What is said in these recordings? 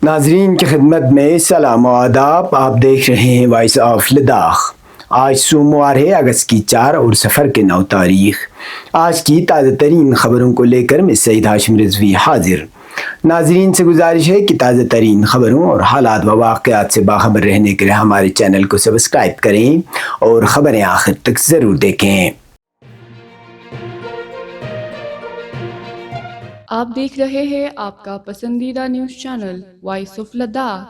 ناظرین کی خدمت میں سلام و آداب. آپ دیکھ رہے ہیں وائس آف لداخ. آج سوموار ہے، اگست کی 4 اور سفر کے 9 تاریخ. آج کی تازہ ترین خبروں کو لے کر میں سعید ہاشم رضوی حاضر. ناظرین سے گزارش ہے کہ تازہ ترین خبروں اور حالات و واقعات سے باخبر رہنے کے لیے ہمارے چینل کو سبسکرائب کریں اور خبریں آخر تک ضرور دیکھیں. آپ دیکھ رہے ہیں آپ کا پسندیدہ news channel voice of Ladakh.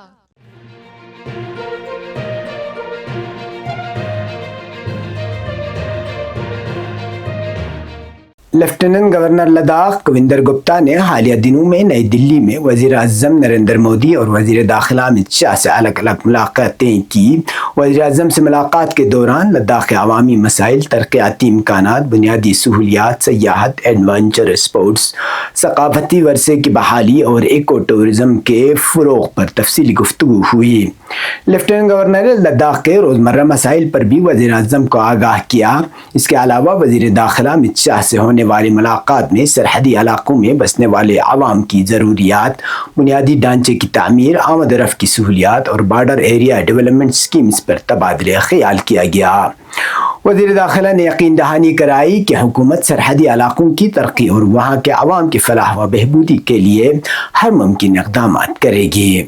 Lieutenant governor Ladakh Kavinder Gupta نے حالیہ دنوں میں نئی دلی میں وزیر اعظم نریندر مودی اور وزیر داخلہ امت شاہ سے الگ الگ ملاقاتیں کی. وزیر اعظم سے ملاقات کے دوران لداخ کے عوامی مسائل، ترقیاتی امکانات، بنیادی سہولیات، سیاحت، ایڈونچر اسپورٹس، ثقافتی ورثے کی بحالی اور ایکو ٹورزم کے فروغ پر تفصیلی گفتگو ہوئی. لیفٹیننٹ گورنر نے لداخ کے روزمرہ مسائل پر بھی وزیر اعظم کو آگاہ کیا. اس کے علاوہ وزیر داخلہ امت شاہ سے ہونے والی ملاقات میں سرحدی علاقوں میں بسنے والے عوام کی ضروریات، بنیادی ڈھانچے کی تعمیر، آمد و رفت کی سہولیات اور بارڈر ایریا ڈیولپمنٹ اسکیمز پر تبادلہ خیال کیا گیا. وزیر داخلہ نے یقین دہانی کرائی کہ حکومت سرحدی علاقوں کی ترقی اور وہاں کے عوام کی فلاح و بہبودی کے لیے ہر ممکن اقدامات کرے گی.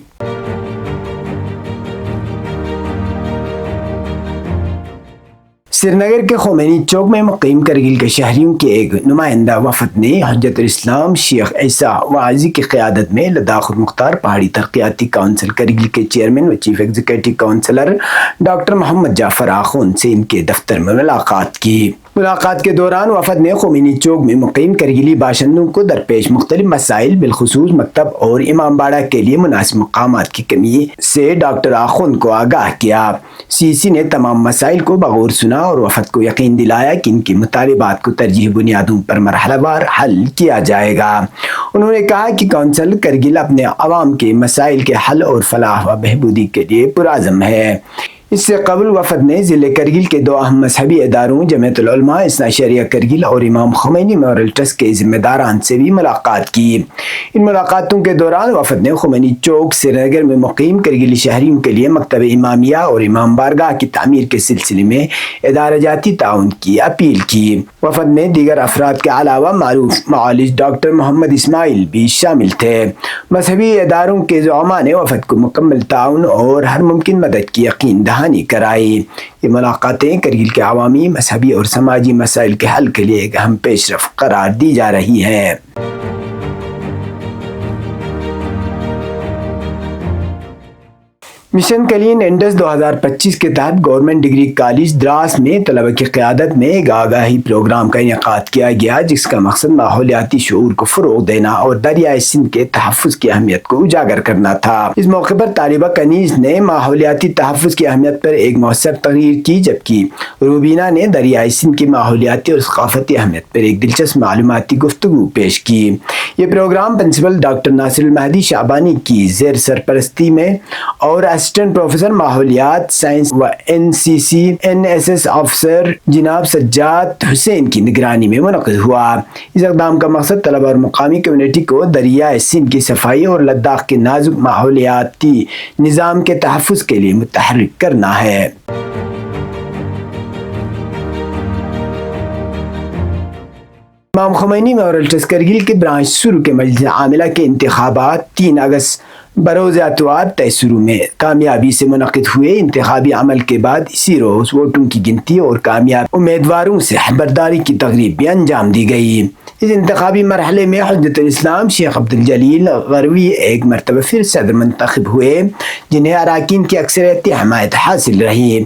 سری نگر کے خمینی چوک میں مقیم کرگل کے شہریوں کے ایک نمائندہ وفد نے حجت الاسلام شیخ عیسیٰ واعظی کی قیادت میں لداخ مختار پہاڑی ترقیاتی کونسل کرگل کے چیئرمین و چیف ایگزیکٹو کونسلر ڈاکٹر محمد جعفر آخوند سے ان کے دفتر میں ملاقات کی. ملاقات کے دوران وفد نے خمینی چوک میں مقیم کرگلی باشندوں کو درپیش مختلف مسائل، بالخصوص مکتب اور امام باڑہ کے لیے مناسب مقامات کی کمی سے ڈاکٹر آخوند کو آگاہ کیا. سی سی نے تمام مسائل کو بغور سنا اور وفد کو یقین دلایا کہ ان کے مطالبات کو ترجیحی بنیادوں پر مرحلہ وار حل کیا جائے گا. انہوں نے کہا کہ کونسل کرگل اپنے عوام کے مسائل کے حل اور فلاح و بہبودی کے لیے پرعزم ہے. اس سے قبل وفد نے ضلع کرگل کے 2 اہم مذہبی اداروں جمعیت العلماء اثنا شریعہ کرگل اور امام خمینی میموریل ٹرسٹ کے ذمہ داران سے بھی ملاقات کی. ان ملاقاتوں کے دوران وفد نے خمینی چوک سری نگر میں مقیم کرگلی شہریوں کے لیے مکتب امامیہ اور امام بارگاہ کی تعمیر کے سلسلے میں ادارہ جاتی تعاون کی اپیل کی. وفد میں دیگر افراد کے علاوہ معروف معالج ڈاکٹر محمد اسماعیل بھی شامل تھے. مذہبی اداروں کے زعماء نے وفد کو مکمل تعاون اور ہر ممکن مدد کی یقین دہانی کرائی. یہ ملاقاتیں کرگل کے عوامی، مذہبی اور سماجی مسائل کے حل کے لیے ایک اہم پیش رفت قرار دی جا رہی ہے. مشن کلین انڈس 2025 کے تحت گورنمنٹ ڈگری کالج دراس میں طلبہ کی قیادت میں ایک آگاہی پروگرام کا انعقاد کیا گیا، جس کا مقصد ماحولیاتی شعور کو فروغ دینا اور دریائے سندھ کے تحفظ کی اہمیت کو اجاگر کرنا تھا. اس موقع پر طالبہ کنیز نے ماحولیاتی تحفظ کی اہمیت پر ایک مؤثر تقریر کی، جبکہ روبینہ نے دریائے سندھ کی ماحولیاتی اور ثقافتی اہمیت پر ایک دلچسپ معلوماتی گفتگو پیش کی. یہ پروگرام پرنسپل ڈاکٹر ناصر المہدی شعبانی کی زیر سرپرستی میں اور اسسٹنٹ پروفیسر ماحولیات سائنس و NCC NSS افسر جناب سجاد حسین کی نگرانی میں منعقد ہوا. اس اقدام کا مقصد طلبہ اور مقامی کمیونٹی کو دریائے سندھ کی صفائی اور لداخ کے نازک ماحولیاتی نظام کے تحفظ کے لیے متحرک کرنا ہے. امام خمینی میموریل ٹرسٹ کرگل کے برانچ سرو کے مجلس عاملہ کے انتخابات 3 اگست بروز اتوار طے سرو میں کامیابی سے منعقد ہوئے. انتخابی عمل کے بعد اسی روز ووٹوں کی گنتی اور کامیاب امیدواروں سے خبرداری کی تقریب بھی انجام دی گئی. اس انتخابی مرحلے میں حجت الاسلام شیخ عبدالجلیل غروی ایک مرتبہ پھر صدر منتخب ہوئے، جنہیں اراکین کی اکثریتی حمایت حاصل رہی.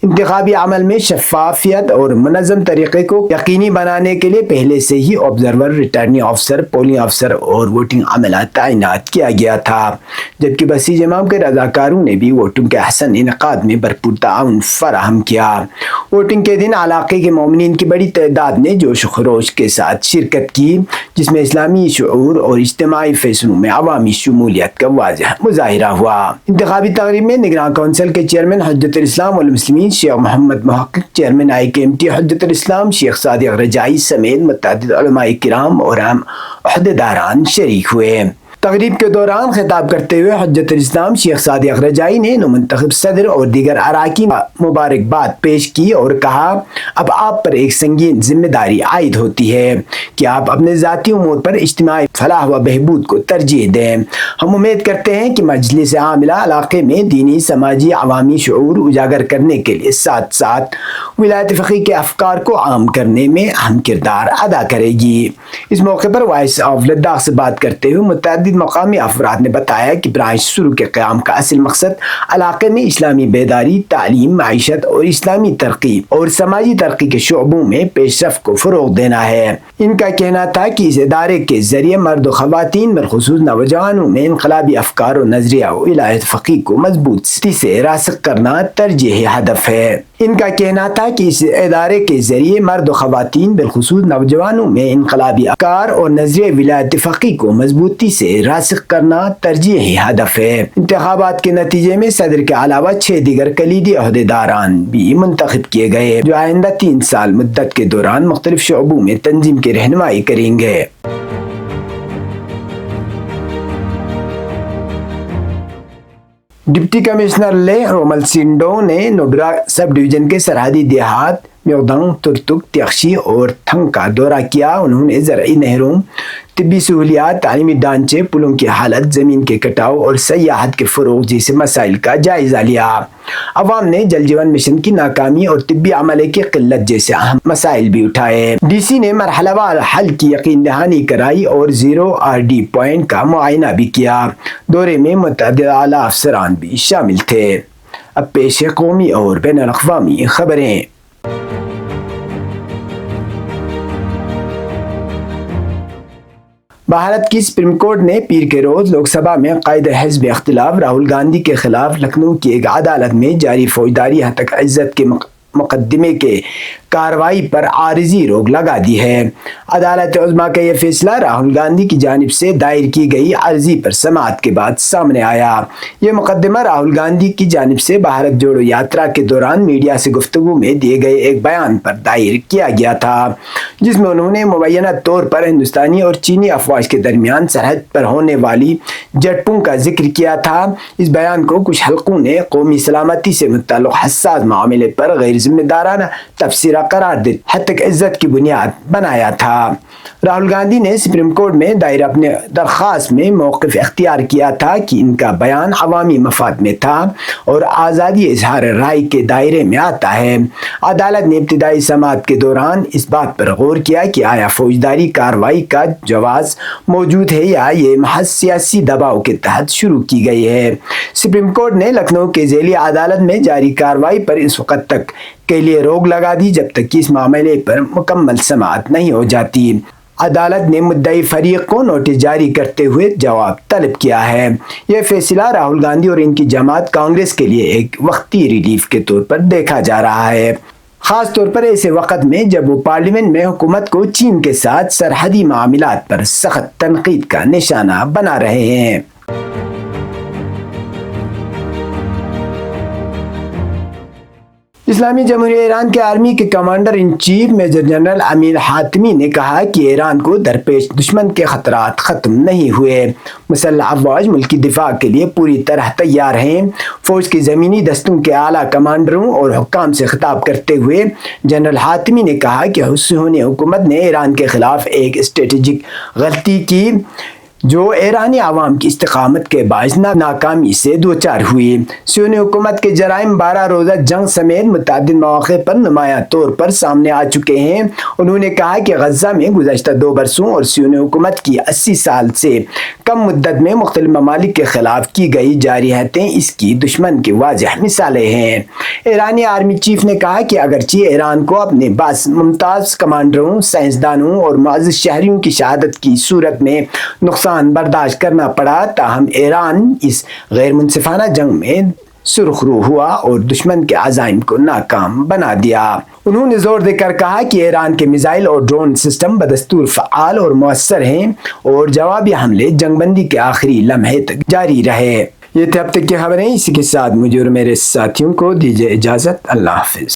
انتخابی عمل میں شفافیت اور منظم طریقے کو یقینی بنانے کے لیے پہلے سے ہی آبزرور، ریٹرننگ افسر، پولنگ افسر اور ووٹنگ عملہ تعینات کیا گیا تھا، جبکہ بسیج امام کے رضاکاروں نے بھی ووٹنگ کے احسن انعقاد میں بھرپور تعاون فراہم کیا. ووٹنگ کے دن علاقے کے مومنین کی بڑی تعداد نے جوش و خروش کے ساتھ شرکت کی، جس میں اسلامی شعور اور اجتماعی فیصلوں میں عوامی شمولیت کا واضح مظاہرہ ہوا. انتخابی تقریب میں نگراں کونسل کے چیئرمین حجت الاسلام والمسلمین شیخ محمد محقق، چیئرمین IKMT حجت الاسلام شیخ صادق رجائی سمیت متعدد علماء کرام اور اہم عہدیداران شریک ہوئے. تقریب کے دوران خطاب کرتے ہوئے حجت الاسلام شیخ صادق رجائی نے نومنتخب صدر اور دیگر اراکین مبارکباد پیش کی اور کہا اب آپ پر ایک سنگین ذمہ داری عائد ہوتی ہے کہ آپ اپنے ذاتی امور پر اجتماعی فلاح و بہبود کو ترجیح دیں۔ ہم امید کرتے ہیں کہ مجلس عاملہ علاقے میں دینی، سماجی، عوامی شعور اجاگر کرنے کے لیے ساتھ ساتھ ولایت فقیہ کے افکار کو عام کرنے میں اہم کردار ادا کرے گی۔ اس موقع پر وائس آف لداخ سے بات کرتے ہوئے متعدد مقامی افراد نے بتایا کہ برانچ شروع کے قیام کا اصل مقصد علاقے میں اسلامی بیداری، تعلیم، معیشت اور اسلامی ترقی اور سماجی ترقی کے شعبوں میں پیش رفت کو فروغ دینا ہے۔ ان کا کہنا تھا کہ اس ادارے کے ذریعے مرد و خواتین بالخصوص نوجوانوں میں انقلابی افکار و نظریہ و ولایت فقیہ کو مضبوطی سے راسخ کرنا ترجیحی ہدف ہے۔ ان کا کہنا تھا کہ اس ادارے کے ذریعے مرد و خواتین بالخصوص نوجوانوں میں انقلابی افکار اور نظریہ ولایت فقیہ کو مضبوطی سے راسخ کرنا ترجیحی ہدف ہے۔ انتخابات کے نتیجے میں صدر کے علاوہ 6 دیگر کلیدی عہدیداران بھی منتخب کیے گئے جو آئندہ 3 سال مدت کے دوران مختلف شعبوں میں تنظیم کی رہنمائی کریں گے۔ ڈپٹی کمشنر لیہ رومل سنڈو نے نوبرا سب ڈویژن کے سرحدی دیہات میودنگ، ترتک، تیخشی اور تھنگ کا دورہ کیا۔ انہوں نے زرعی نہروں، طبی سہولیات، تعلیمی ڈھانچے، پلوں کی حالت، زمین کے کٹاؤ اور سیاحت کے فروغ جیسے مسائل کا جائزہ لیا۔ عوام نے جل جیون مشن کی ناکامی اور طبی عملے کی قلت جیسے اہم مسائل بھی اٹھائے۔ ڈی سی نے مرحلہ وار حل کی یقین دہانی کرائی اور 0RD پوائنٹ کا معائنہ بھی کیا۔ دورے میں متعدد اعلیٰ افسران بھی شامل تھے۔ اب پیش ہے قومی اور بین الاقوامی خبریں۔ بھارت کی سپریم کورٹ نے پیر کے روز لوک سبھا میں قائد حزب اختلاف راہل گاندھی کے خلاف لکھنؤ کی ایک عدالت میں جاری فوجداری ہتک عزت کے مقدمے کے کارروائی پر عارضی روک لگا دی ہے۔ عدالت عظمیٰ کا یہ فیصلہ راہل گاندھی کی جانب سے دائر کی گئی عرضی پر سماعت کے بعد سامنے آیا۔ یہ مقدمہ راہل گاندھی کی جانب سے بھارت جوڑو یاترا کے دوران میڈیا سے گفتگو میں دیے گئے ایک بیان پر دائر کیا گیا تھا جس میں انہوں نے مبینہ طور پر ہندوستانی اور چینی افواج کے درمیان سرحد پر ہونے والی جھڑپوں کا ذکر کیا تھا۔ اس بیان کو کچھ حلقوں نے قومی سلامتی سے متعلق حساس معاملے پر غیر ذمہ دارانہ تبصرہ قرار دے ہتک عزت کی بنیاد بنایا تھا۔ راہل گاندھی نے سپریم کورٹ میں دائر اپنے درخواست میں موقف اختیار کیا تھا کہ ان کا بیان عوامی مفاد میں تھا اور آزادی اظہار رائے کے دائرے میں آتا ہے۔ عدالت نے ابتدائی سماعت کے دوران اس بات پر غور کیا کہ آیا فوجداری کارروائی کا جواز موجود ہے یا یہ محض سیاسی دباؤ کے تحت شروع کی گئی ہے۔ سپریم کورٹ نے لکھنؤ کے ذیلی عدالت میں جاری کارروائی پر اس وقت تک کے لیے روک لگا دی جب تک کہ اس معاملے پر مکمل سماعت نہیں ہو جاتی۔ عدالت نے مدعی فریق کو نوٹس جاری کرتے ہوئے جواب طلب کیا ہے۔ یہ فیصلہ راہل گاندھی اور ان کی جماعت کانگریس کے لیے ایک وقتی ریلیف کے طور پر دیکھا جا رہا ہے، خاص طور پر ایسے وقت میں جب وہ پارلیمنٹ میں حکومت کو چین کے ساتھ سرحدی معاملات پر سخت تنقید کا نشانہ بنا رہے ہیں۔ اسلامی جمہوریہ ایران کے آرمی کے commander in chief major general Amir Hatami نے کہا کہ ایران کو درپیش دشمن کے خطرات ختم نہیں ہوئے۔ مسلح افواج ملکی دفاع کے لیے پوری طرح تیار ہیں۔ فوج کی زمینی دستوں کے اعلیٰ کمانڈروں اور حکام سے خطاب کرتے ہوئے جنرل حاتمی نے کہا کہ صہیونی حکومت نے ایران کے خلاف ایک اسٹریٹجک غلطی کی جو ایرانی عوام کی استقامت کے باعث ناکامی سے دوچار ہوئی۔ صہیونی حکومت کے جرائم 12 روزہ جنگ سمیت متعدد مواقع پر نمایاں طور پر سامنے آ چکے ہیں۔ انہوں نے کہا کہ غزہ میں گزشتہ 2 برسوں اور صہیونی حکومت کی 80 سال سے کم مدت میں مختلف ممالک کے خلاف کی گئی جارحیتیں اس کی دشمن کی واضح مثالیں ہیں۔ ایرانی آرمی چیف نے کہا کہ اگرچہ ایران کو اپنے ممتاز کمانڈروں، سائنسدانوں اور معزز شہریوں کی شہادت کی صورت میں نقصان برداشت کرنا پڑا، تاہم ایران اس غیر منصفانہ جنگ میں سرخ رو ہوا اور دشمن کے عزائم کو ناکام بنا دیا۔ انہوں نے زور دے کر کہا کہ ایران کے میزائل اور ڈرون سسٹم بدستور فعال اور مؤثر ہیں اور جوابی حملے جنگ بندی کے آخری لمحے تک جاری رہے۔ یہ تھے اب تک کی خبریں۔ اسی کے ساتھ مجھے اور میرے ساتھیوں کو دیجیے اجازت۔ اللہ حافظ۔